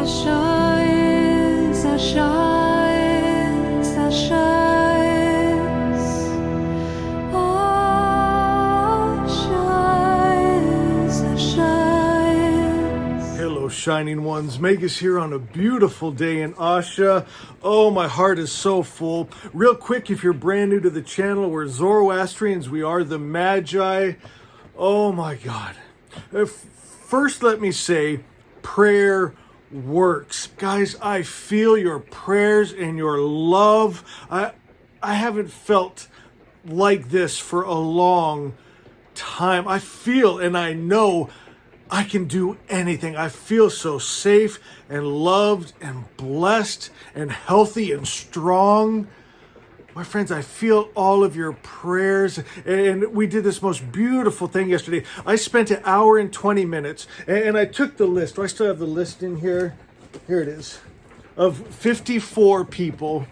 Hello, shining ones. Megas here on a beautiful day in Asha. Oh, my heart is so full. Real quick, if you're brand new to the channel, we're Zoroastrians. We are the Magi. Oh my God. First, let me say, prayer works. Guys, I feel your prayers and your love. I haven't felt like this for a long time. I feel and I know I can do anything. I feel so safe and loved and blessed and healthy and strong. My friends, I feel all of your prayers, and we did this most beautiful thing yesterday. I spent an hour and 20 minutes, and I took the list. Do I still have the list in here? Here it is, of 54 people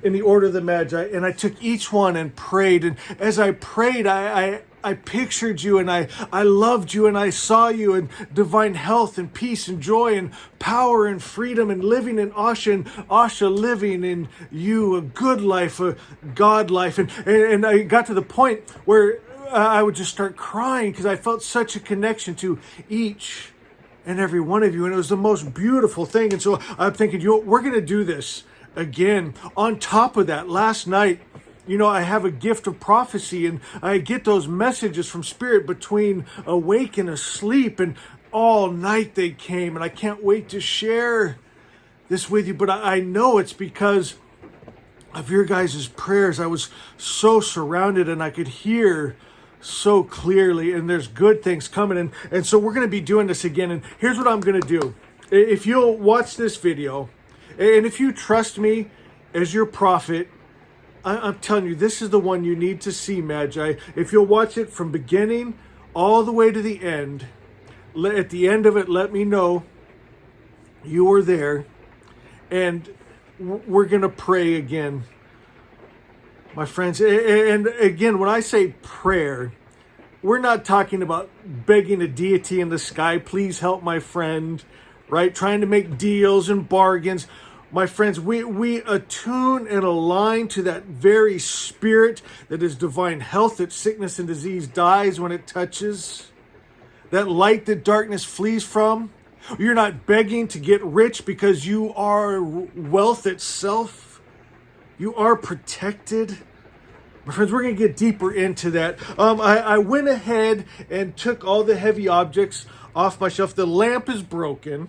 in the order of the Magi, and I took each one and prayed. And as I prayed, I pictured you, and I loved you, and I saw you in divine health and peace and joy and power and freedom and living in Asha, and Asha living in you, a good life, a God life. And I got to the point where I would just start crying because I felt such a connection to each and every one of you, and it was the most beautiful thing. And so I'm thinking, we're going to do this again. On top of that, last night, I have a gift of prophecy, and I get those messages from Spirit between awake and asleep, and all night they came, and I can't wait to share this with you. But I know it's because of your guys' prayers. I was so surrounded, and I could hear so clearly, and there's good things coming. And so we're going to be doing this again, and here's what I'm going to do. If you'll watch this video, and if you trust me as your prophet, I'm telling you, this is the one you need to see, Magi. If you'll watch it from beginning all the way to the end, at the end of it, let me know you were there, and we're going to pray again, my friends. And again, when I say prayer, we're not talking about begging a deity in the sky, please help my friend, right? Trying to make deals and bargains. My friends, we attune and align to that very spirit that is divine health, that sickness and disease dies when it touches, that light that darkness flees from. You're not begging to get rich because you are wealth itself. You are protected. My friends, we're going to get deeper into that. I went ahead and took all the heavy objects off my shelf. The lamp is broken.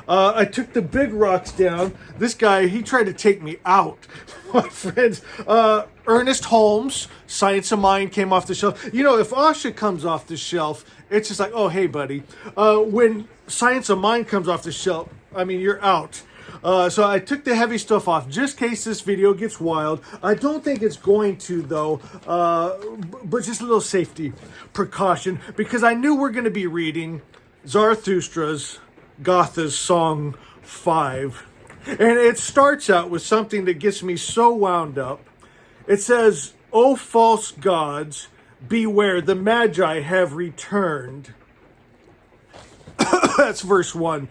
I took the big rocks down. This guy, he tried to take me out. My friends, Ernest Holmes, Science of Mind, came off the shelf. If Asha comes off the shelf, it's just like, oh, hey, buddy. When Science of Mind comes off the shelf, you're out. So I took the heavy stuff off, just in case this video gets wild. I don't think it's going to, though, but just a little safety precaution, because I knew we're going to be reading Zarathustra's Gatha's Song 5. And it starts out with something that gets me so wound up. It says, "O false gods, beware, the Magi have returned." That's verse 1.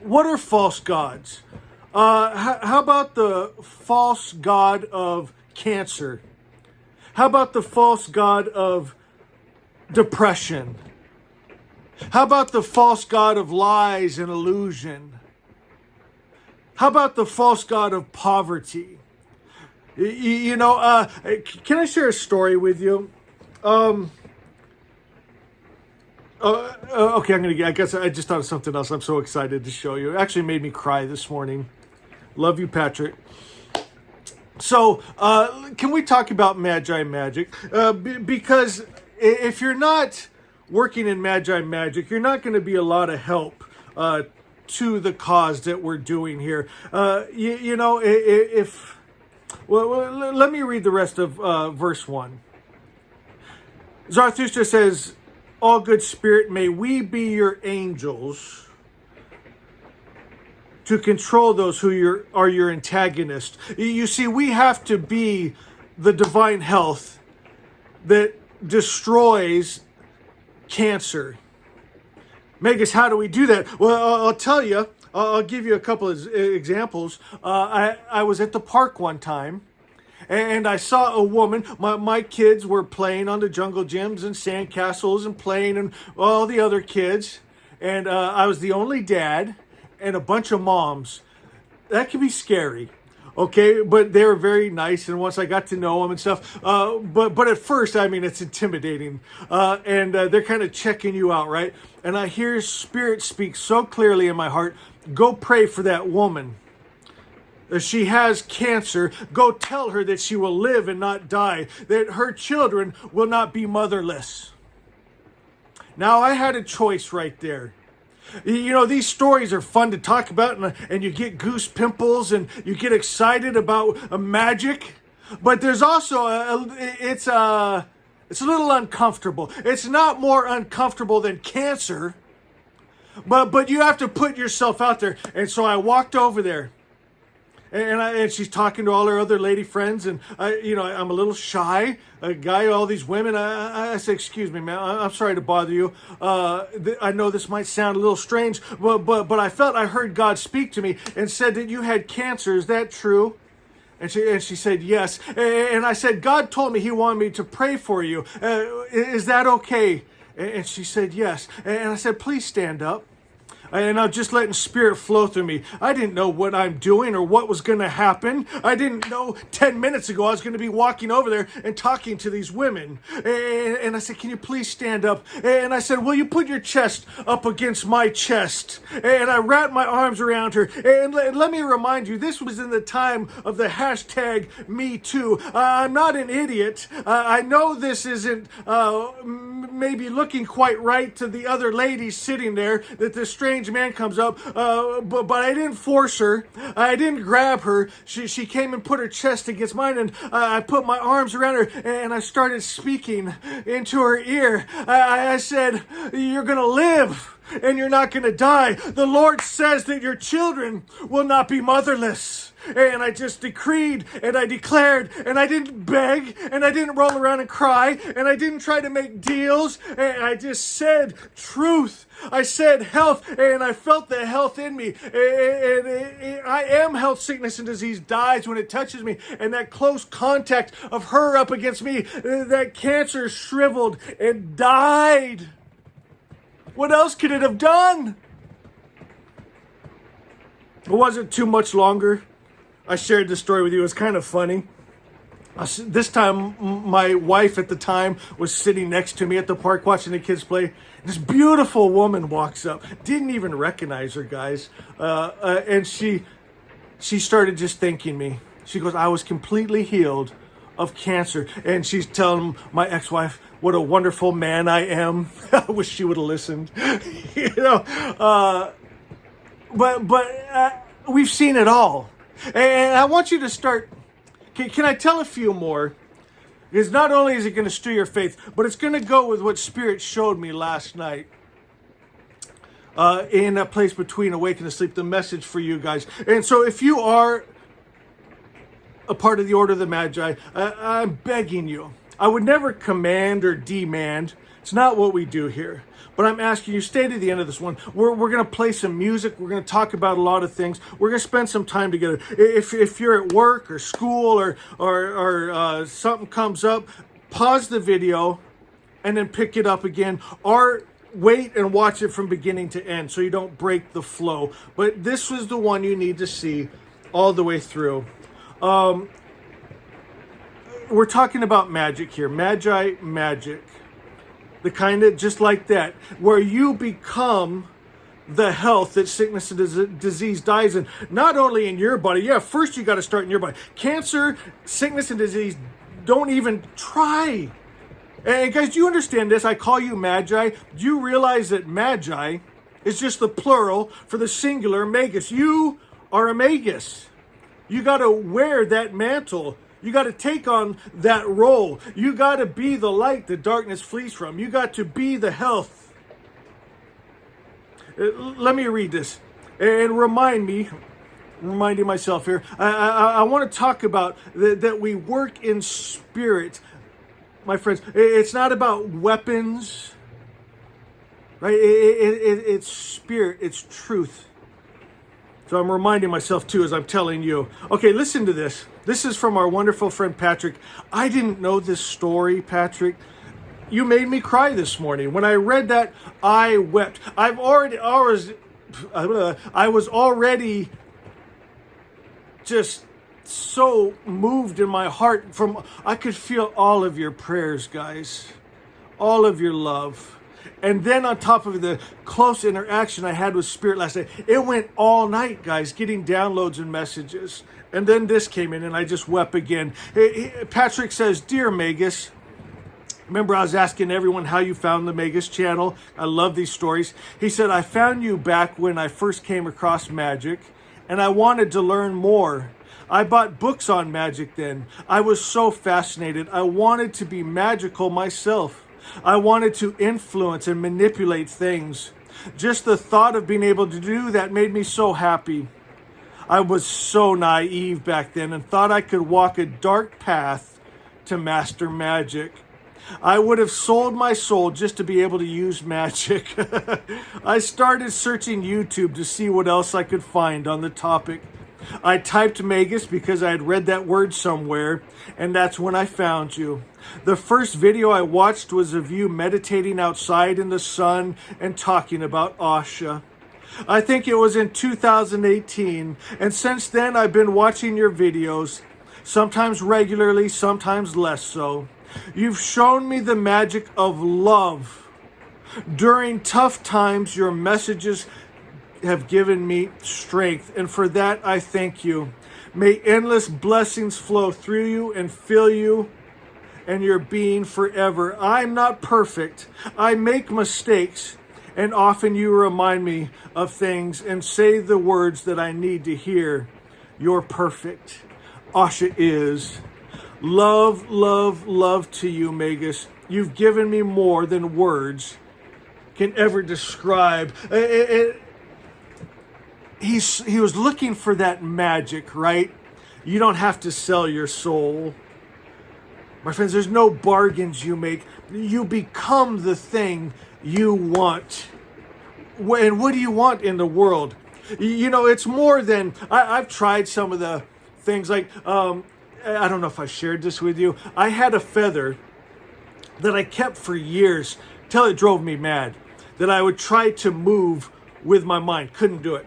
What are false gods? How about the false god of cancer? How about the false god of depression? How about the false god of lies and illusion? How about the false god of poverty? Can I share a story with you? Okay, I guess I just thought of something else. I'm so excited to show you. It actually made me cry this morning. Love you, Patrick. So, can we talk about Magi magic? Because if you're not working in Magi magic, you're not going to be a lot of help to the cause that we're doing here. Let me read the rest of verse 1. Zarathustra says, "All good spirit, may we be your angels to control those who are your antagonists." You see, we have to be the divine health that destroys cancer, Megas, how do we do that? Well, I'll tell you. I'll give you a couple of examples. I was at the park one time, and I saw a woman. My kids were playing on the jungle gyms and sandcastles and playing and all the other kids. And I was the only dad and a bunch of moms. That can be scary. Okay, but they were very nice, and once I got to know them and stuff, but at first, I mean, it's intimidating, and they're kind of checking you out, right? And I hear Spirit speak so clearly in my heart, go pray for that woman. If she has cancer, go tell her that she will live and not die, that her children will not be motherless. Now, I had a choice right there. You know, these stories are fun to talk about, and you get goose pimples and you get excited about magic. But there's also it's a little uncomfortable. It's not more uncomfortable than cancer, but you have to put yourself out there. And so I walked over there. And she's talking to all her other lady friends, and I'm a little shy, a guy, all these women. I said, excuse me, man, I'm sorry to bother you. I know this might sound a little strange, but I felt I heard God speak to me and said that you had cancer. Is that true? And she said, yes. And I said, God told me he wanted me to pray for you. Is that okay? And she said, yes. And I said, please stand up. And I'm just letting Spirit flow through me. I didn't know what I'm doing or what was going to happen. I didn't know 10 minutes ago I was going to be walking over there and talking to these women. And I said, can you please stand up? And I said, will you put your chest up against my chest? And I wrapped my arms around her. And let me remind you, this was in the time of the hashtag #MeToo. I'm not an idiot. I know this isn't maybe looking quite right to the other ladies sitting there, that this strange man comes up, but I didn't force her. I didn't grab her. She came and put her chest against mine, and I put my arms around her, and I started speaking into her ear. I said, you're going to live, and you're not going to die. The Lord says that your children will not be motherless. And I just decreed and I declared, and I didn't beg, and I didn't roll around and cry, and I didn't try to make deals, and I just said truth. I said health, and I felt the health in me. And I am health. Sickness and disease dies when it touches me. And that close contact of her up against me, that cancer shriveled and died. What else could it have done? It wasn't too much longer. I shared this story with you. It was kind of funny. This time, my wife at the time was sitting next to me at the park watching the kids play. This beautiful woman walks up. Didn't even recognize her, guys. And she started just thanking me. She goes, I was completely healed of cancer. And she's telling my ex-wife what a wonderful man I am. I wish she would have listened. But we've seen it all. And I want you to start. Can I tell a few more? Because not only is it going to stir your faith, but it's going to go with what Spirit showed me last night. In that place between awake and asleep, the message for you guys. And so if you are a part of the Order of the Magi, I'm begging you. I would never command or demand. It's not what we do here. But I'm asking you, stay to the end of this one. We're going to play some music. We're going to talk about a lot of things. We're going to spend some time together. If you're at work or school or something comes up, pause the video and then pick it up again. Or wait and watch it from beginning to end so you don't break the flow. But this was the one you need to see all the way through. We're talking about magic here. Magi magic. The kind of, just like that, where you become the health that sickness and disease dies in. Not only in your body. Yeah, first you got to start in your body. Cancer, sickness, and disease, don't even try. And guys, do you understand this? I call you Magi. Do you realize that Magi is just the plural for the singular Magus? You are a Magus. You got to wear that mantle. You got to take on that role. You got to be the light that darkness flees from. You got to be the health. Let me read this and reminding myself here. I want to talk about that we work in spirit, my friends. It's not about weapons. right? It's spirit, it's truth. So I'm reminding myself too as I'm telling you. Okay, listen to this. This is from our wonderful friend Patrick. I didn't know this story, Patrick. You made me cry this morning. When I read that, I wept. I was already just so moved in my heart. I could feel all of your prayers, guys. All of your love. And then on top of the close interaction I had with Spirit last night, it went all night, guys, getting downloads and messages. And then this came in and I just wept again. Patrick says, "Dear Magus," remember I was asking everyone how you found the Magus channel. I love these stories. He said, "I found you back when I first came across magic and I wanted to learn more. I bought books on magic then. I was so fascinated. I wanted to be magical myself. I wanted to influence and manipulate things. Just the thought of being able to do that made me so happy. I was so naive back then and thought I could walk a dark path to master magic. I would have sold my soul just to be able to use magic." I started searching YouTube to see what else I could find on the topic. I typed Magus because I had read that word somewhere, and that's when I found you. The first video I watched was of you meditating outside in the sun and talking about Asha. I think it was in 2018, and since then I've been watching your videos, sometimes regularly, sometimes less so. You've shown me the magic of love. During tough times, your messages have given me strength, and for that I thank you. May endless blessings flow through you and fill you and your being forever. I'm not perfect. I make mistakes, and often you remind me of things and say the words that I need to hear. You're perfect. Asha is. Love, love, love to you, Magus. You've given me more than words can ever describe. He was looking for that magic, right? You don't have to sell your soul. My friends, there's no bargains you make. You become the thing you want. And what do you want in the world? You know, it's more than... I've tried some of the things like... I don't know if I shared this with you. I had a feather that I kept for years till it drove me mad. That I would try to move with my mind. Couldn't do it.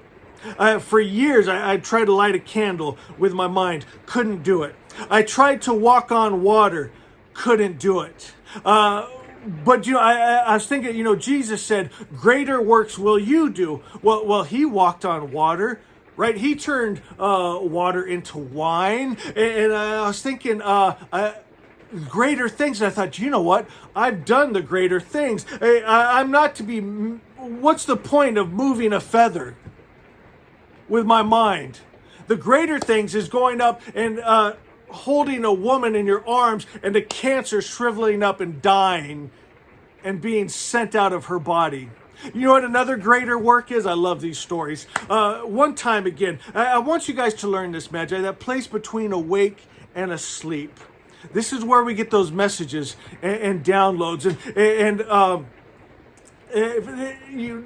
For years, I tried to light a candle with my mind. Couldn't do it. I tried to walk on water. Couldn't do it. But, you know, I was thinking, you know, Jesus said, "Greater works will you do." Well, he walked on water, right? He turned water into wine. And I was thinking, greater things. And I thought, you know what? I've done the greater things. I'm not to be... What's the point of moving a feather with my mind? The greater things is going up and holding a woman in your arms and the cancer shriveling up and dying and being sent out of her body. You know what another greater work is? I love these stories. One time again, I want you guys to learn this, Magi, that place between awake and asleep. This is where we get those messages and downloads.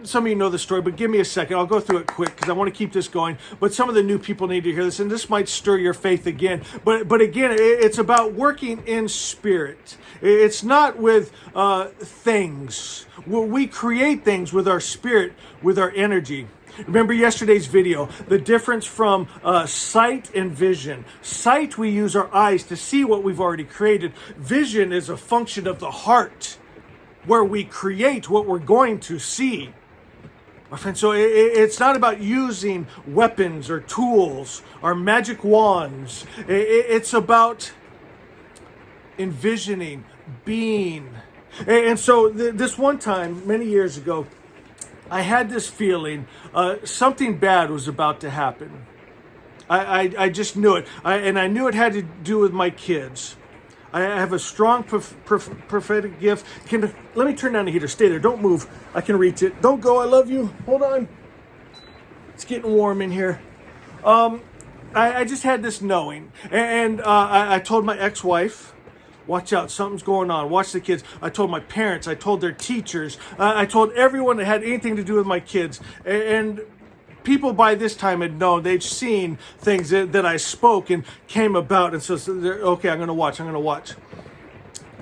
Some of you know the story, but give me a second. I'll go through it quick because I want to keep this going. But some of the new people need to hear this, and this might stir your faith again. But again, it's about working in spirit. It's not with things. We create things with our spirit, with our energy. Remember yesterday's video, the difference from sight and vision. Sight, we use our eyes to see what we've already created. Vision is a function of the heart, where we create what we're going to see. My friend, so it's not about using weapons or tools or magic wands. It's about envisioning, being. And so this one time, many years ago, I had this feeling something bad was about to happen. I just knew it. And I knew it had to do with my kids. I have a strong prophetic gift. Let me turn down the heater. Stay there. Don't move. I can reach it. Don't go. I love you. Hold on. It's getting warm in here. I just had this knowing. And I told my ex-wife Watch out, something's going on. Watch the kids. I told my parents, I told their teachers, I told everyone that had anything to do with my kids. And people by this time had known, they'd seen things that I spoke and came about. And so okay, I'm going to watch.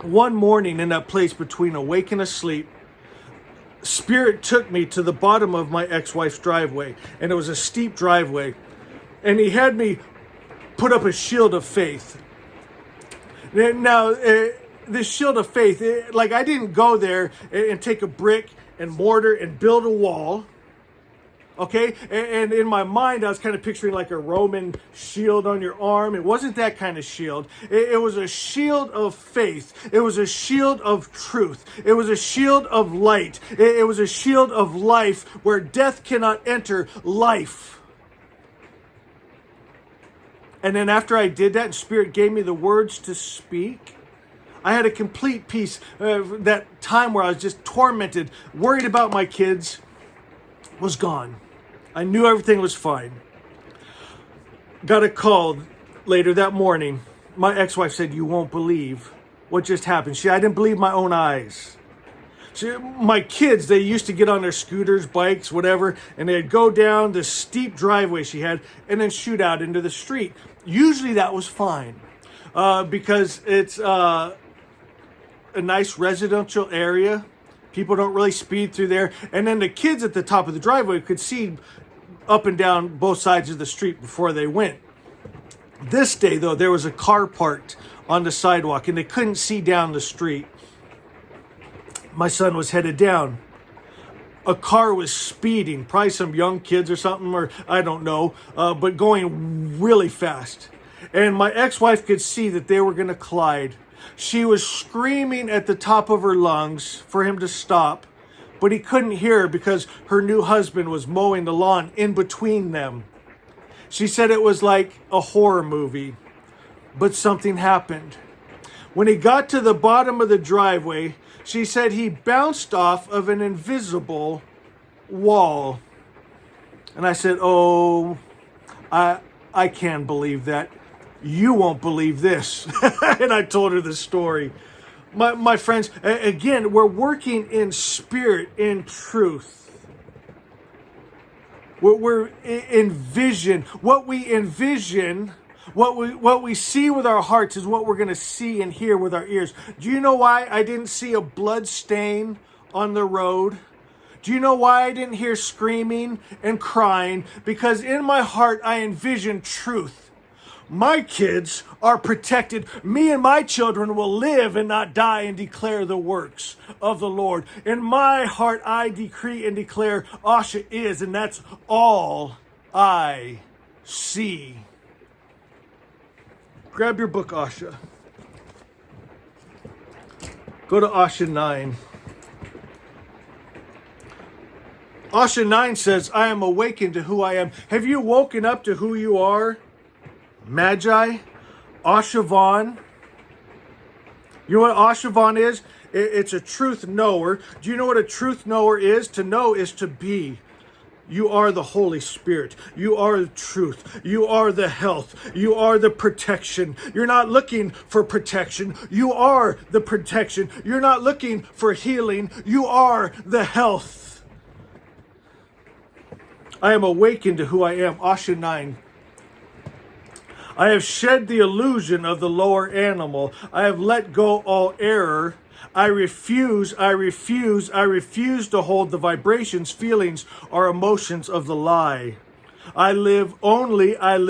One morning in that place between awake and asleep, Spirit took me to the bottom of my ex-wife's driveway. And it was a steep driveway. And he had me put up a shield of faith. Now, this shield of faith, like I didn't go there and take a brick and mortar and build a wall. Okay, and in my mind, I was kind of picturing like a Roman shield on your arm. It wasn't that kind of shield. It was a shield of faith. It was a shield of truth. It was a shield of light. It was a shield of life where death cannot enter life. And then after I did that, and Spirit gave me the words to speak, I had a complete peace. That time where I was just tormented, worried about my kids, was gone. I knew everything was fine. Got a call later that morning. My ex-wife said, "You won't believe what just happened." I didn't believe my own eyes. My kids, they used to get on their scooters, bikes, whatever, and they'd go down the steep driveway she had and then shoot out into the street. Usually that was fine because it's a nice residential area. People don't really speed through there. And then the kids at the top of the driveway could see up and down both sides of the street before they went. This day, though, there was a car parked on the sidewalk and they couldn't see down the street. My son was headed down. A car was speeding, probably some young kids or something, or I don't know, but going really fast. And my ex-wife could see that they were going to collide. She was screaming at the top of her lungs for him to stop, but he couldn't hear her because her new husband was mowing the lawn in between them. She said it was like a horror movie, but something happened. When he got to the bottom of the driveway, she said he bounced off of an invisible wall. And I said, "Oh, I can't believe that. You won't believe this." And I told her the story. My friends, again, we're working in spirit, in truth. We're in vision. What we envision, what we see with our hearts is what we're going to see and hear with our ears. Do you know why I didn't see a blood stain on the road? Do you know why I didn't hear screaming and crying? Because in my heart, I envision truth. My kids are protected. Me and my children will live and not die and declare the works of the Lord. In my heart, I decree and declare Asha is, and that's all I see. Grab your book, Asha. Go to Asha 9. Asha 9 says, "I am awakened to who I am." Have you woken up to who you are? Magi, Ashavan. You know what Ashavan is? It's a truth knower. Do you know what a truth knower is? To know is to be. You are the Holy Spirit. You are the truth. You are the health. You are the protection. You're not looking for protection. You are the protection. You're not looking for healing. You are the health. I am awakened to who I am. Asha 9. I have shed the illusion of the lower animal. I have let go all error. I refuse to hold the vibrations, feelings, or emotions of the lie. I live only in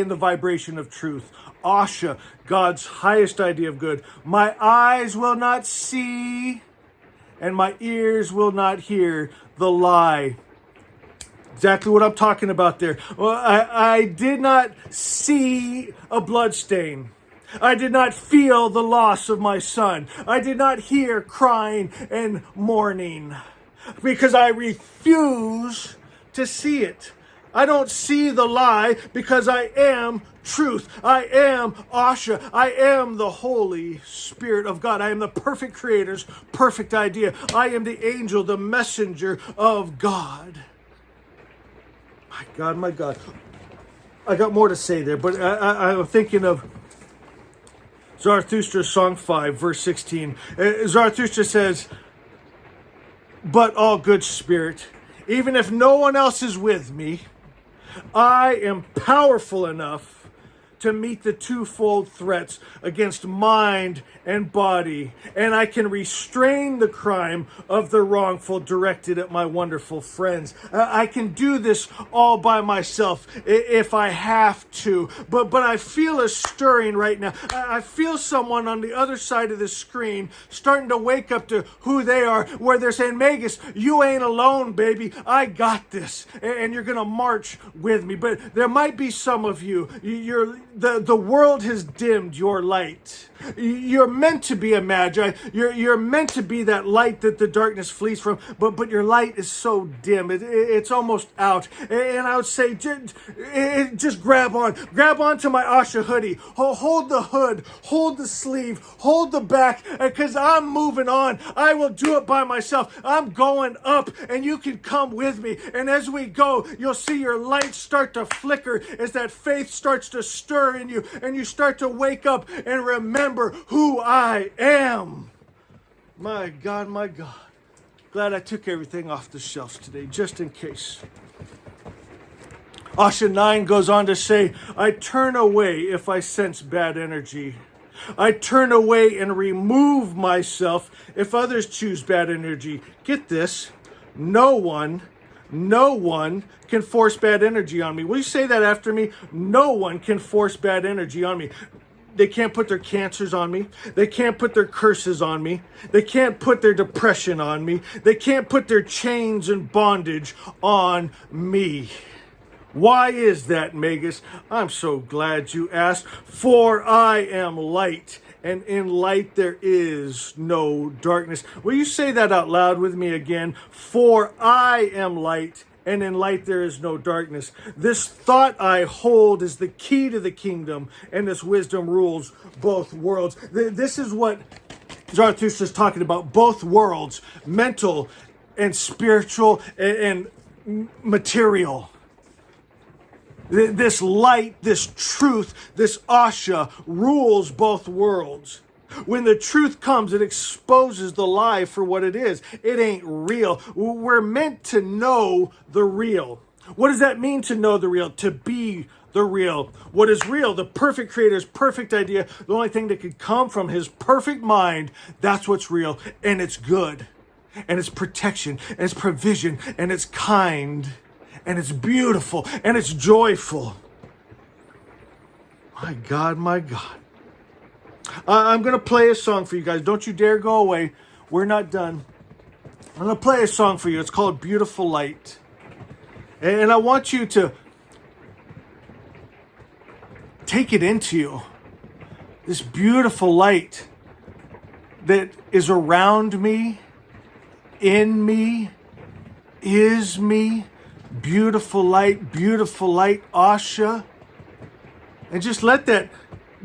the vibration of truth. Asha, God's highest idea of good. My eyes will not see, and my ears will not hear the lie. Exactly what I'm talking about there. Well, I did not see a blood stain. I did not feel the loss of my son. I did not hear crying and mourning because I refuse to see it. I don't see the lie because I am truth. I am Asha. I am the Holy Spirit of God. I am the perfect Creator's perfect idea. I am the angel, the messenger of God. My God. I got more to say there, but I'm thinking of Zarathustra, Song 5, verse 16. Zarathustra says, "But all good spirit, even if no one else is with me, I am powerful enough to meet the twofold threats against mind and body, and I can restrain the crime of the wrongful directed at my wonderful friends. I can do this all by myself if I have to, but I feel a stirring right now. I feel someone on the other side of the screen starting to wake up to who they are, where they're saying, Magus, you ain't alone, baby. I got this, and you're going to march with me. But there might be some of you, the world has dimmed your light. You're meant to be a magi. You're meant to be that light that the darkness flees from, but your light is so dim. It's almost out. And I would say, just grab on to my Asha hoodie. Hold the hood, hold the sleeve, hold the back, because I'm moving on. I will do it by myself. I'm going up, and you can come with me. And as we go, you'll see your light start to flicker as that faith starts to stir in you, and you start to wake up and remember who I am. My God, my God. Glad I took everything off the shelves today, just in case. Asha 9 goes on to say, I turn away if I sense bad energy. I turn away and remove myself if others choose bad energy. Get this, no one can force bad energy on me. Will you say that after me? No one can force bad energy on me. They can't put their cancers on me. They can't put their curses on me. They can't put their depression on me. They can't put their chains and bondage on me. Why is that, Magus? I'm so glad you asked. For I am light, and in light there is no darkness. Will you say that out loud with me again? For I am light, and in light there is no darkness. This thought I hold is the key to the kingdom, and this wisdom rules both worlds. This is what Zarathustra is talking about, both worlds, mental and spiritual and material. This light, this truth, this Asha rules both worlds. When the truth comes, it exposes the lie for what it is. It ain't real. We're meant to know the real. What does that mean, to know the real? To be the real. What is real? The perfect creator's perfect idea. The only thing that could come from his perfect mind. That's what's real. And it's good. And it's protection. And it's provision. And it's kind. And it's beautiful. And it's joyful. My God, my God. I'm going to play a song for you guys. Don't you dare go away. We're not done. I'm going to play a song for you. It's called Beautiful Light. And I want you to take it into you. This beautiful light that is around me, in me, is me. Beautiful light, Asha. And just let that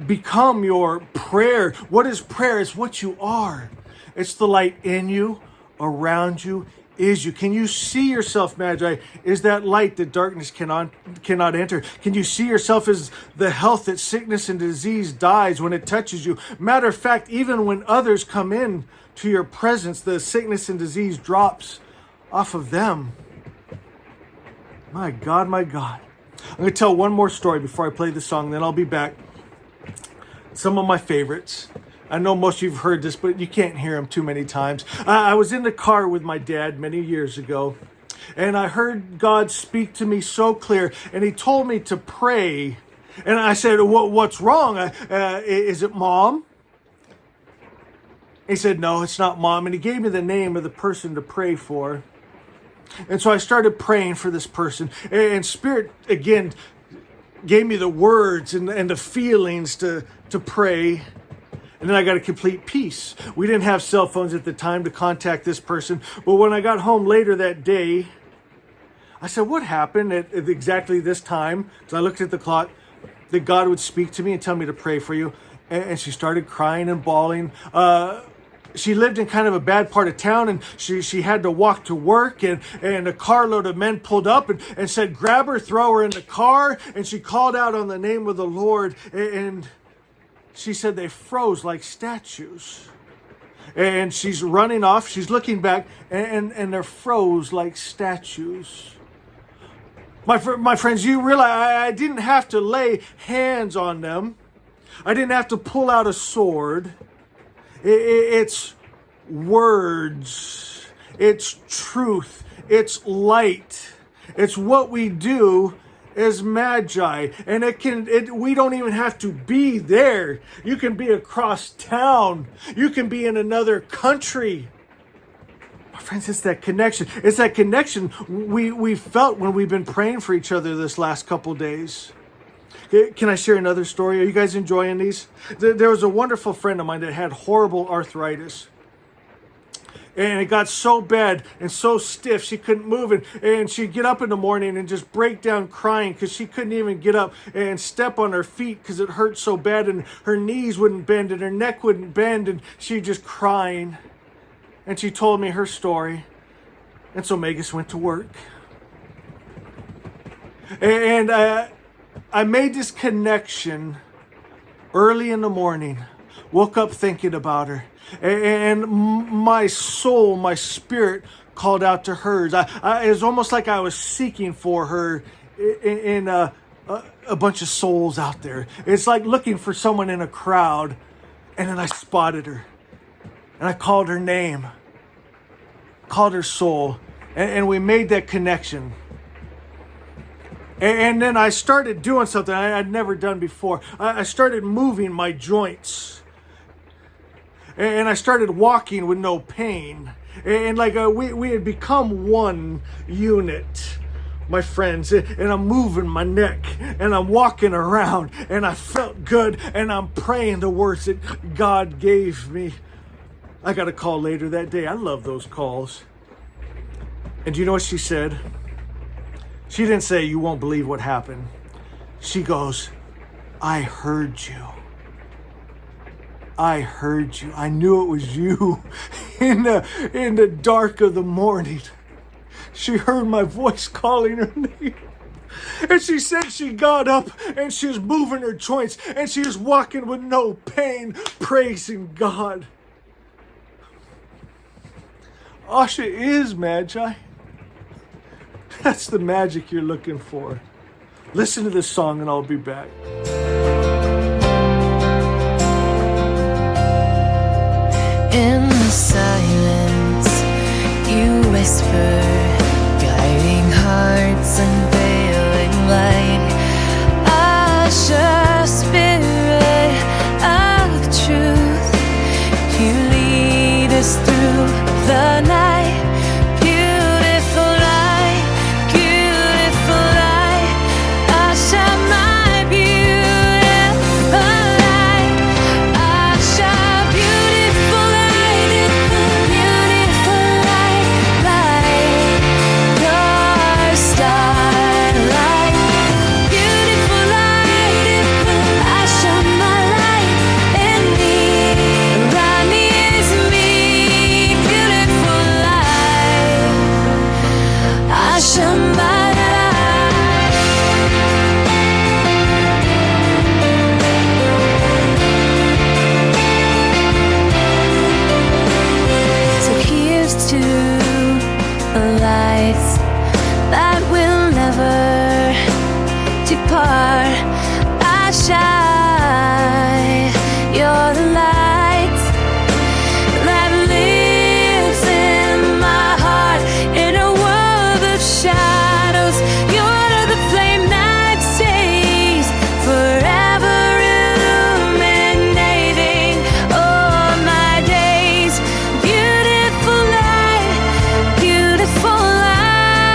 become your prayer. What is prayer? It's what you are. It's the light in you, around you, is you. Can you see yourself, Magi, is that light that darkness cannot enter? Can you see yourself as the health that sickness and disease dies when it touches you? Matter of fact, even when others come in to your presence, the sickness and disease drops off of them. My God, my God. I'm going to tell one more story before I play the song, then I'll be back. Some of my favorites. I know most of you have heard this, but you can't hear them too many times. I was in the car with my dad many years ago, and I heard God speak to me so clear, and he told me to pray. And I said, what's wrong? Is it Mom? He said, no, it's not Mom. And he gave me the name of the person to pray for. And so I started praying for this person. And Spirit, again, gave me the words and the feelings to pray. And then I got a complete peace. We didn't have cell phones at the time to contact this person. But when I got home later that day, I said, what happened at exactly this time? Because I looked at the clock, that God would speak to me and tell me to pray for you. And she started crying and bawling. She lived in kind of a bad part of town, and she had to walk to work, and a carload of men pulled up and said, grab her, throw her in the car. And she called out on the name of the Lord, and she said they froze like statues. And she's running off, she's looking back, and they're froze like statues. My friends, you realize I didn't have to lay hands on them. I didn't have to pull out a sword. It's words. It's truth. It's light. It's what we do as Magi. And we don't even have to be there. You can be across town. You can be in another country. My friends, it's that connection. It's that connection we felt when we've been praying for each other this last couple days. Can I share another story? Are you guys enjoying these? There was a wonderful friend of mine that had horrible arthritis. And it got so bad and so stiff, she couldn't move. And she'd get up in the morning and just break down crying because she couldn't even get up and step on her feet because it hurt so bad. And her knees wouldn't bend and her neck wouldn't bend. And she just crying. And she told me her story. And so Magus went to work. And I made this connection early in the morning. Woke up thinking about her. And my soul, my spirit called out to hers. It was almost like I was seeking for her in a bunch of souls out there. It's like looking for someone in a crowd. And then I spotted her. And I called her name. Called her soul. And we made that connection. And then I started doing something I'd never done before. I started moving my joints. And I started walking with no pain. And like we had become one unit, my friends. And I'm moving my neck. And I'm walking around. And I felt good. And I'm praying the words that God gave me. I got a call later that day. I love those calls. And do you know what she said? She didn't say, "You won't believe what happened." She goes, "I heard you. I heard you. I knew it was you in the dark of the morning." She heard my voice calling her name. And she said she got up and she was moving her joints and she was walking with no pain, praising God. Asha is Magi. That's the magic you're looking for. Listen to this song and I'll be back. In the silence, you whisper, guiding hearts and veiling light. Asha, spirit of truth, you lead us through the night. Beautiful light, beautiful light. Asha, my beautiful light. Asha, beautiful light, beautiful light, light, your starlight. Beautiful light, Asha, my light, and me, Rani is me. Beautiful light, Asha, my light. So here's to the lights that will never depart. Asha, you're the light that lives in my heart. In a world of shadows, you're the flame that stays forever illuminating all my days. Beautiful light, beautiful light.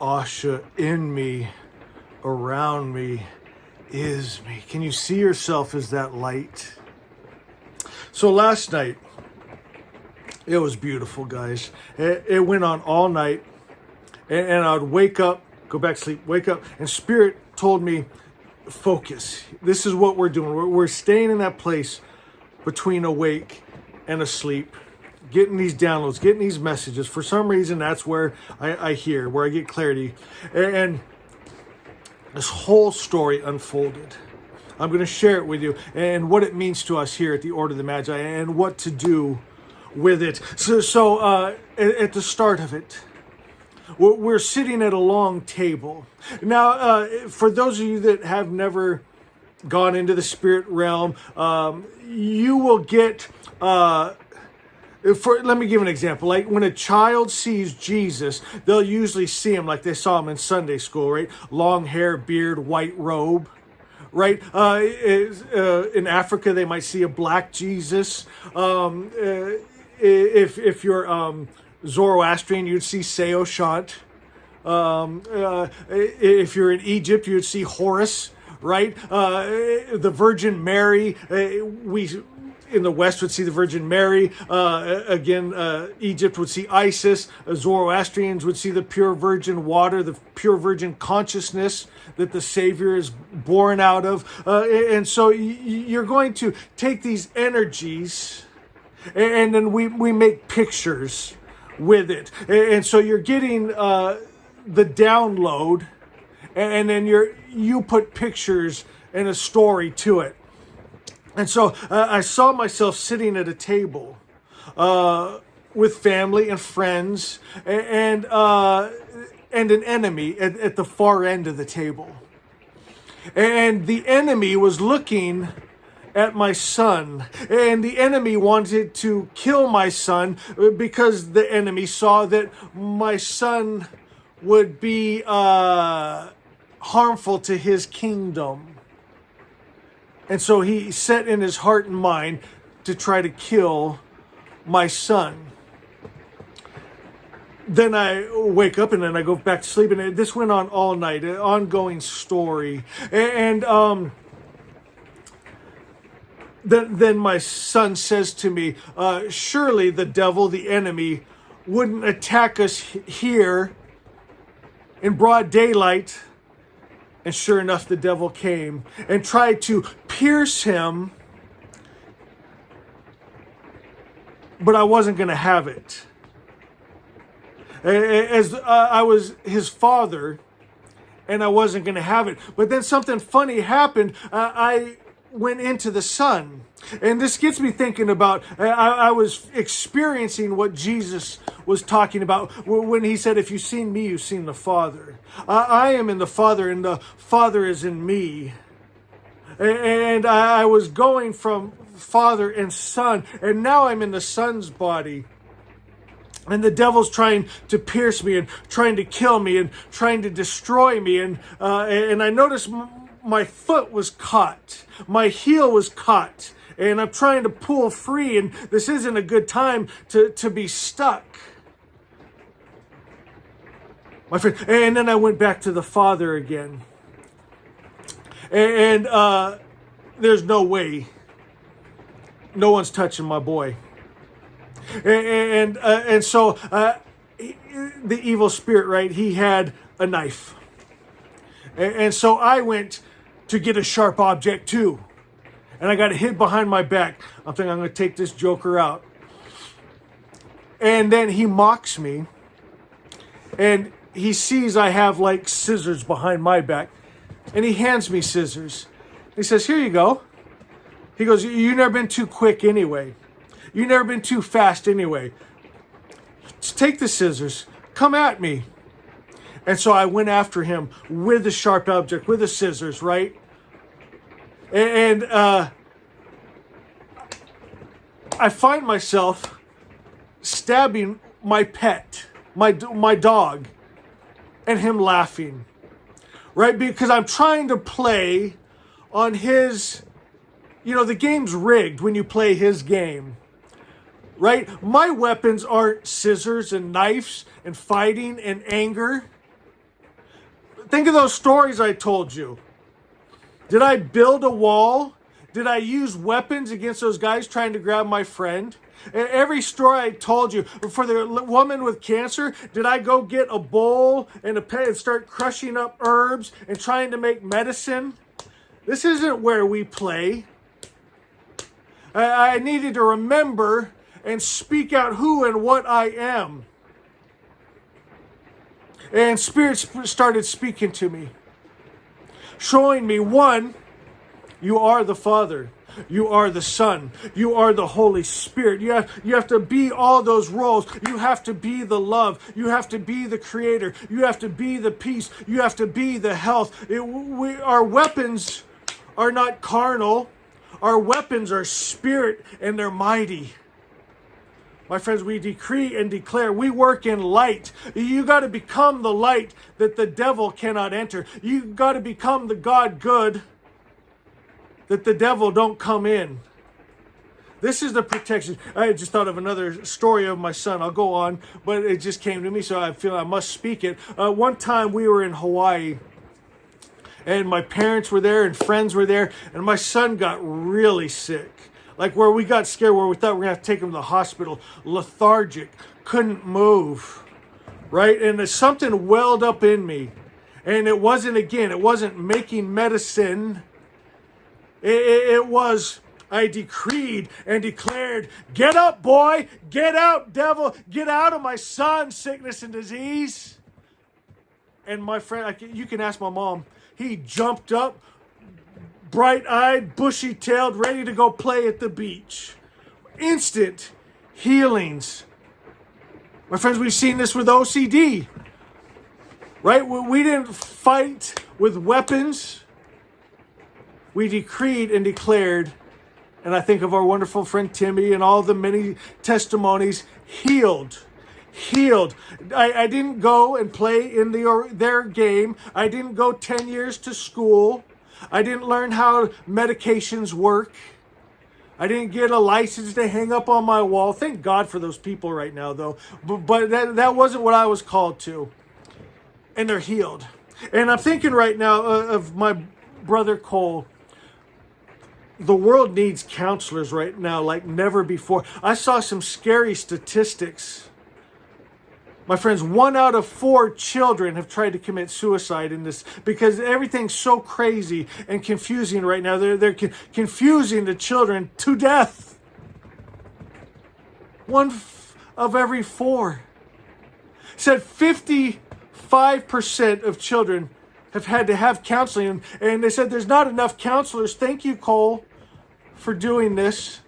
Asha, in me, around me, is me. Can you see yourself as that light? So last night, it was beautiful, guys. It went on all night, and I would wake up, go back to sleep, wake up, and Spirit told me, focus. This is what we're doing. We're staying in that place between awake and asleep, getting these downloads, getting these messages. For some reason, that's where I hear, where I get clarity. And this whole story unfolded. I'm going to share it with you and what it means to us here at the Order of the Magi and what to do with it. So at the start of it, we're sitting at a long table. Now, for those of you that have never gone into the spirit realm, you will get... let me give an example. Like when a child sees Jesus, they'll usually see him like they saw him in Sunday school, right? Long hair, beard, white robe, right? In Africa, they might see a black Jesus. If you're Zoroastrian, you'd see Seoshant. If you're in Egypt, you'd see Horus, right? The Virgin Mary, in the West would see the Virgin Mary. Egypt would see Isis. Zoroastrians would see the pure virgin water, the pure virgin consciousness that the Savior is born out of. And so you're going to take these energies and then we make pictures with it. And so you're getting the download, and then you put pictures and a story to it. And so I saw myself sitting at a table with family and friends and an enemy at the far end of the table. And the enemy was looking at my son, and the enemy wanted to kill my son because the enemy saw that my son would be harmful to his kingdom. And so he set in his heart and mind to try to kill my son. Then I wake up and then I go back to sleep, and this went on all night, an ongoing story. And then my son says to me, surely the devil, the enemy, wouldn't attack us here in broad daylight. And sure enough, the devil came and tried to pierce him, but I wasn't going to have it. As I was his father, and I wasn't going to have it. But then something funny happened. I went into the Son. And this gets me thinking about, I was experiencing what Jesus was talking about when he said, if you've seen me, you've seen the Father. I am in the Father, and the Father is in me. And I was going from Father and Son, and now I'm in the Son's body. And the devil's trying to pierce me and trying to kill me and trying to destroy me. And I noticed my foot was caught. My heel was caught. And I'm trying to pull free. And this isn't a good time to be stuck. My friend. And then I went back to the Father again. And there's no way. No one's touching my boy. And so the evil spirit, right, he had a knife. And so I went to get a sharp object too. And I got it hid behind my back. I'm thinking I'm going to take this joker out. And then he mocks me. And he sees I have like scissors behind my back. And he hands me scissors. He says, here you go. He goes, you've never been too quick anyway. You've never been too fast anyway. Just take the scissors. Come at me. And so I went after him with the sharp object, with the scissors, right? And I find myself stabbing my pet, my dog, and him laughing, right? Because I'm trying to play on his, the game's rigged when you play his game. Right? My weapons aren't scissors and knives and fighting and anger. Think of those stories I told you. Did I build a wall? Did I use weapons against those guys trying to grab my friend? Every story I told you, for the woman with cancer, did I go get a bowl and a pen and start crushing up herbs and trying to make medicine? This isn't where we play. I needed to remember and speak out who and what I am. And Spirit started speaking to me, showing me, one, you are the Father. You are the Son. You are the Holy Spirit. You have to be all those roles. You have to be the love. You have to be the Creator. You have to be the peace. You have to be the health. Our weapons are not carnal. Our weapons are spirit, and they're mighty. My friends, we decree and declare. We work in light. You got to become the light that the devil cannot enter. You got to become the God good that the devil don't come in. This is the protection. I just thought of another story of my son. I'll go on, but it just came to me, so I feel I must speak it. One time we were in Hawaii, and my parents were there and friends were there, and my son got really sick. Like where we got scared, where we thought we were going to have to take him to the hospital. Lethargic, couldn't move, right? And something welled up in me. And it wasn't making medicine. It was, I decreed and declared, get up, boy, get out, devil, get out of my son, sickness and disease. And my friend, you can ask my mom, he jumped up, bright-eyed, bushy-tailed, ready to go play at the beach. Instant healings. My friends, we've seen this with OCD, right? We didn't fight with weapons. We decreed and declared, and I think of our wonderful friend Timmy and all the many testimonies, healed. I didn't go and play in their game. I didn't go 10 years to school. I didn't learn how medications work. I didn't get a license to hang up on my wall. Thank God for those people right now, though. But that wasn't what I was called to. And they're healed. And I'm thinking right now of my brother Cole. The world needs counselors right now like never before. I saw some scary statistics. My friends, 1 out of 4 children have tried to commit suicide in this because everything's so crazy and confusing right now. They're confusing the children to death. 1 of every 4. Said 55% of children have had to have counseling. And they said there's not enough counselors. Thank you, Cole, for doing this.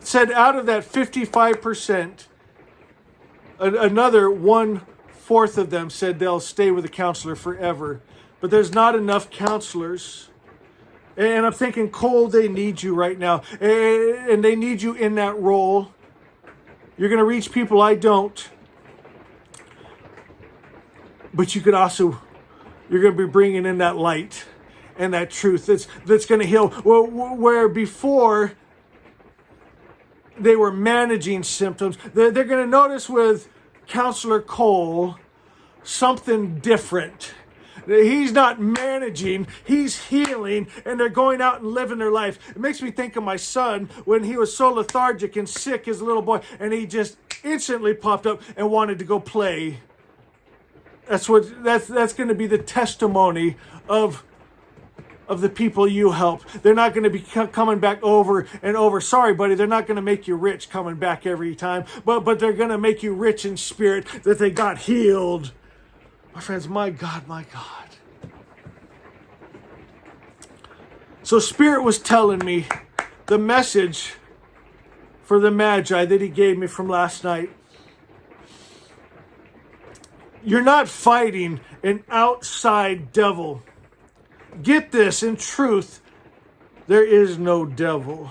Said out of that 55%, another 1/4 of them said they'll stay with a counselor forever. But there's not enough counselors. And I'm thinking, Cole, they need you right now. And they need you in that role. You're going to reach people I don't. But you're going to be bringing in that light and that truth that's going to heal. Where before they were managing symptoms, they're going to notice with Counselor Cole something different. He's not managing, he's healing, and they're going out and living their life. It makes me think of my son when he was so lethargic and sick as a little boy, and he just instantly popped up and wanted to go play. That's going to be the testimony of the people you help. They're not going to be coming back over and over. Sorry, buddy, they're not going to make you rich coming back every time, but they're going to make you rich in spirit that they got healed. My friends, my God. So Spirit was telling me the message for the Magi that he gave me from last night. You're not fighting an outside devil. Get this, in truth, there is no devil.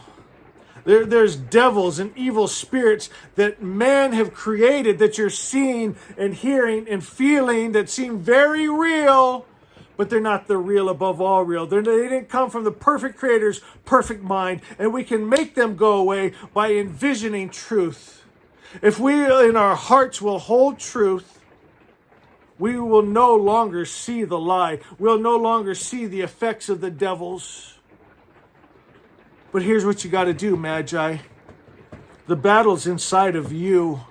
There's devils and evil spirits that man have created that you're seeing and hearing and feeling that seem very real, but they're not the real above all real. They didn't come from the perfect Creator's perfect mind, and we can make them go away by envisioning truth. If we in our hearts will hold truth, We will no longer see the lie. We'll no longer see the effects of the devils. But here's what you got to do, Magi. The battle's inside of you.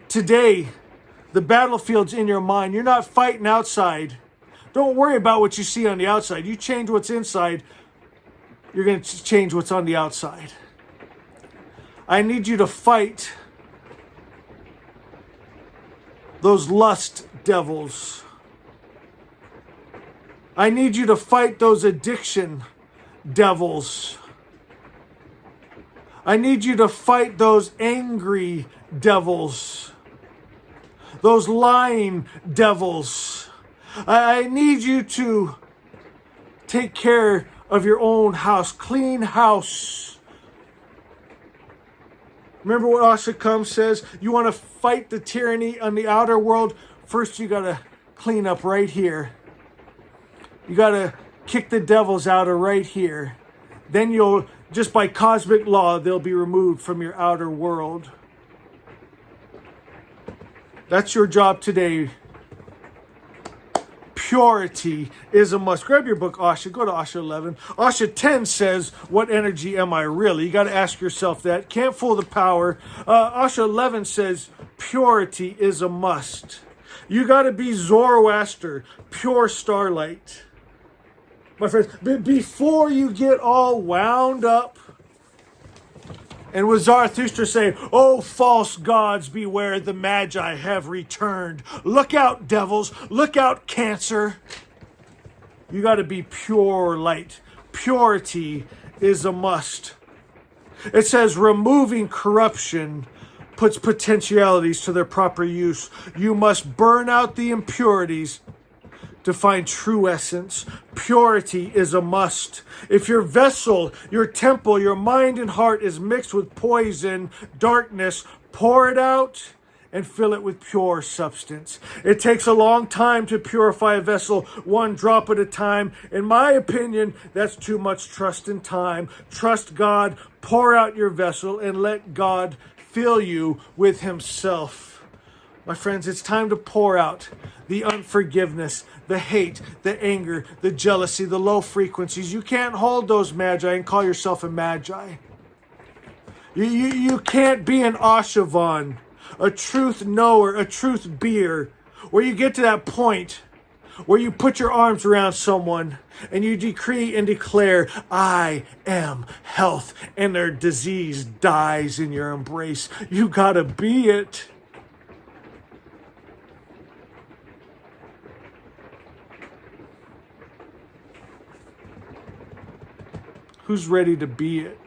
Today, the battlefield's in your mind. You're not fighting outside. Don't worry about what you see on the outside. You change what's inside, you're going to change what's on the outside. I need you to fight those lust devils. I need you to fight those addiction devils. I need you to fight those angry devils, those lying devils. I need you to take care of your own house, clean house. Remember what Ashakam says? You want to fight the tyranny on the outer world? First, you got to clean up right here. You got to kick the devils out of right here. Then you'll, just by cosmic law, they'll be removed from your outer world. That's your job today. Purity is a must. Grab your book, Asha. Go to Asha 11. Asha 10 says, what energy am I really? You got to ask yourself that. Can't fool the power. Asha 11 says, purity is a must. You got to be Zoroaster, pure starlight. My friends, before you get all wound up, and with Zarathustra saying, oh, false gods, beware, the Magi have returned. Look out, devils. Look out, Cancer. You got to be pure light. Purity is a must. It says removing corruption puts potentialities to their proper use. You must burn out the impurities to find true essence. Purity is a must. If your vessel, your temple, your mind and heart is mixed with poison, darkness, pour it out and fill it with pure substance. It takes a long time to purify a vessel, one drop at a time. In my opinion, that's too much trust in time. Trust God, pour out your vessel, and let God fill you with himself. My friends, it's time to pour out the unforgiveness, the hate, the anger, the jealousy, the low frequencies. You can't hold those Magi and call yourself a Magi. You can't be an Ashavan, a truth knower, a truth beer, where you get to that point where you put your arms around someone and you decree and declare, I am health, and their disease dies in your embrace. You gotta be it. Who's ready to be it?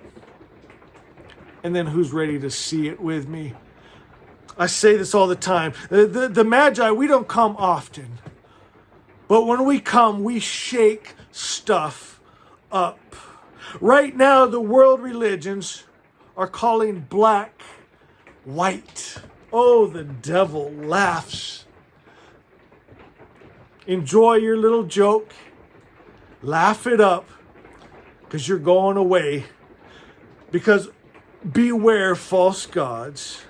And then who's ready to see it with me? I say this all the time. The Magi, we don't come often. But when we come, we shake stuff up. Right now, the world religions are calling black white. Oh, the devil laughs. Enjoy your little joke. Laugh it up. Because you're going away. Because beware false gods.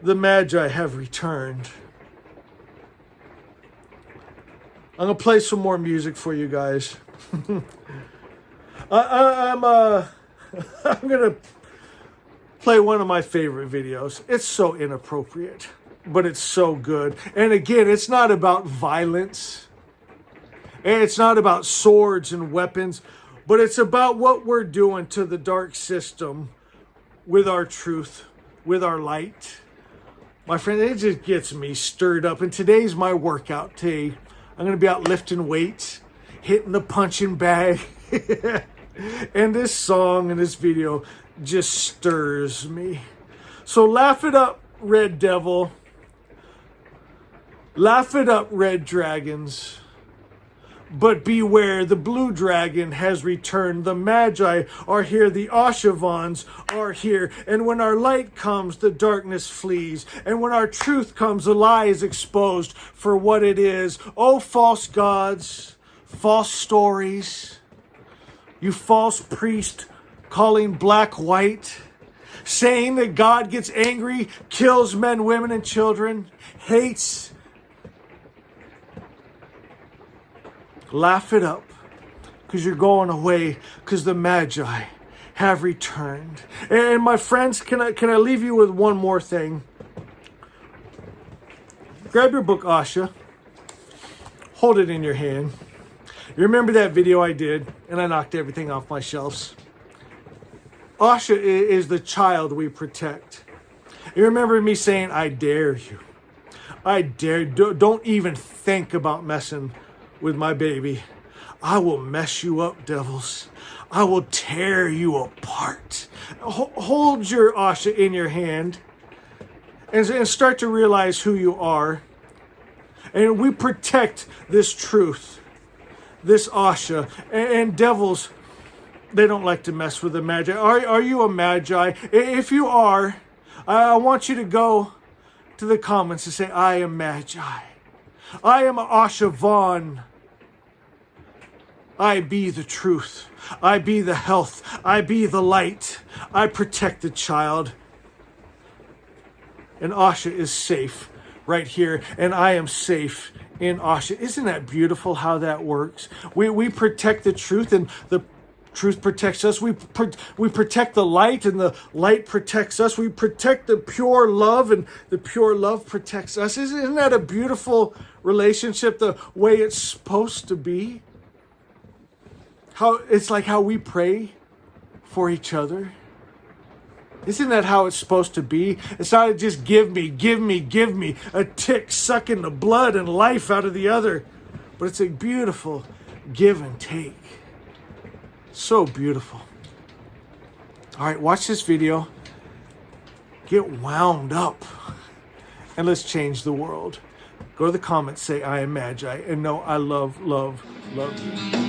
The Magi have returned. I'm going to play some more music for you guys. I'm going to play one of my favorite videos. It's so inappropriate, but it's so good. And again, it's not about violence. And it's not about swords and weapons. But it's about what we're doing to the dark system with our truth, with our light. My friend, it just gets me stirred up. And today's my workout day. I'm going to be out lifting weights, hitting the punching bag. And this song and this video just stirs me. So laugh it up, Red Devil. Laugh it up, Red Dragons. But beware, the blue dragon has returned. The Magi are here. The Ashavans are here. And when our light comes, the darkness flees. And when our truth comes, the lie is exposed for what it is. Oh, false gods, false stories. You false priest calling black white. Saying that God gets angry, kills men, women, and children. Hates Laugh it up, because you're going away, because the Magi have returned. And my friends, can I leave you with one more thing? Grab your book, Asha. Hold it in your hand. You remember that video I did, and I knocked everything off my shelves? Asha is the child we protect. You remember me saying, I dare you. I dare you. Don't even think about messing with my baby. I will mess you up, devils. I will tear you apart. Hold your Asha in your hand and start to realize who you are. And we protect this truth, this Asha. And devils, they don't like to mess with the Magi. Are you a Magi? If you are, I want you to go to the comments and say, I am Magi. I am Asha Vaughn. I be the truth. I be the health. I be the light. I protect the child. And Asha is safe right here. And I am safe in Asha. Isn't that beautiful how that works? We protect the truth, and the truth protects us. We protect the light, and the light protects us. We protect the pure love, and the pure love protects us. Isn't that a beautiful relationship, the way it's supposed to be? How it's like how we pray for each other. Isn't that how it's supposed to be? It's not just give me, a tick sucking the blood and life out of the other. But it's a beautiful give and take. So beautiful. All right, watch this video. Get wound up. And let's change the world. Go to the comments, say I am Magi. And know I love you.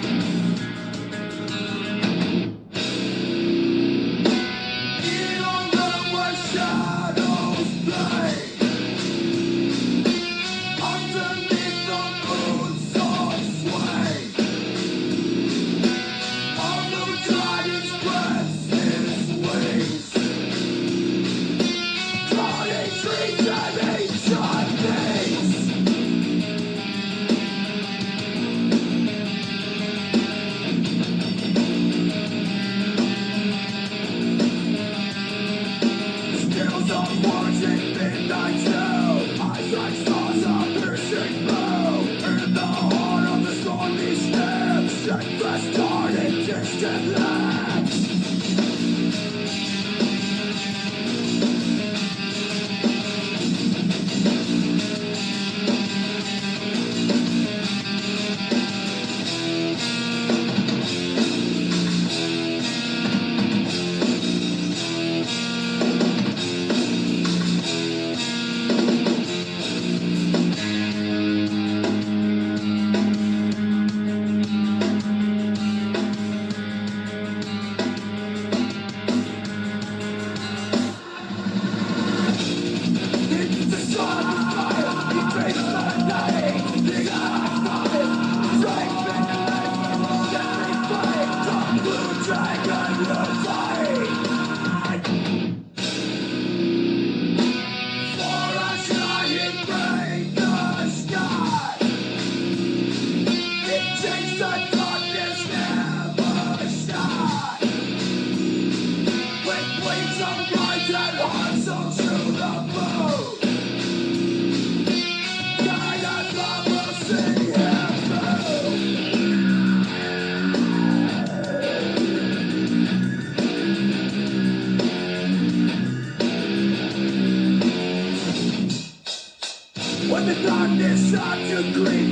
When the darkness starts to creep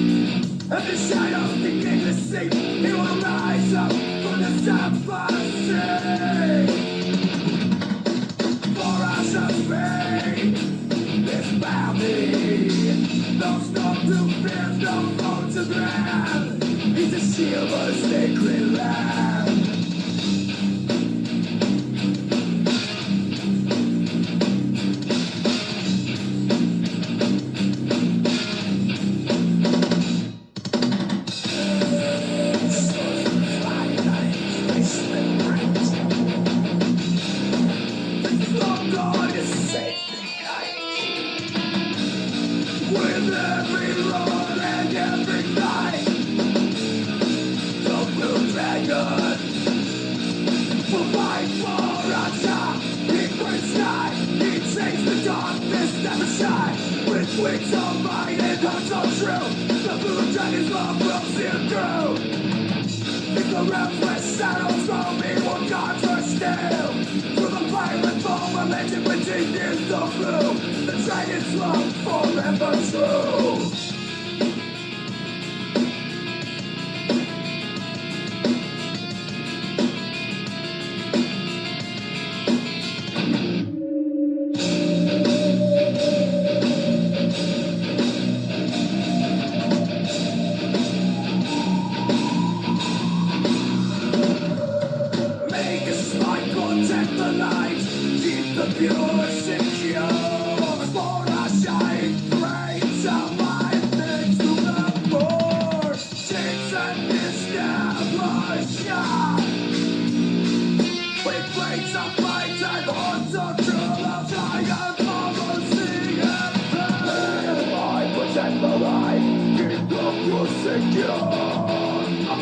and the shadows begin to seep, he will rise up from the sea. For us of pain is bounty. No storm to fear, no foe to grab. He's a shield of a sacred land. With every road and every night, Wings of mine and hearts are true. The blue dragon's love will see it through. In the realms where shadows grow, me will conjure still. Through the violent foam, a legend beneath in the blue. The dragon's love forever true. Protect the light, keep the pure secure. For I shine grace of my things to the poor. Chains and establishment. With grace of might and horns of true love, giant policy and faith. I protect the light, keep the pure secure. I'm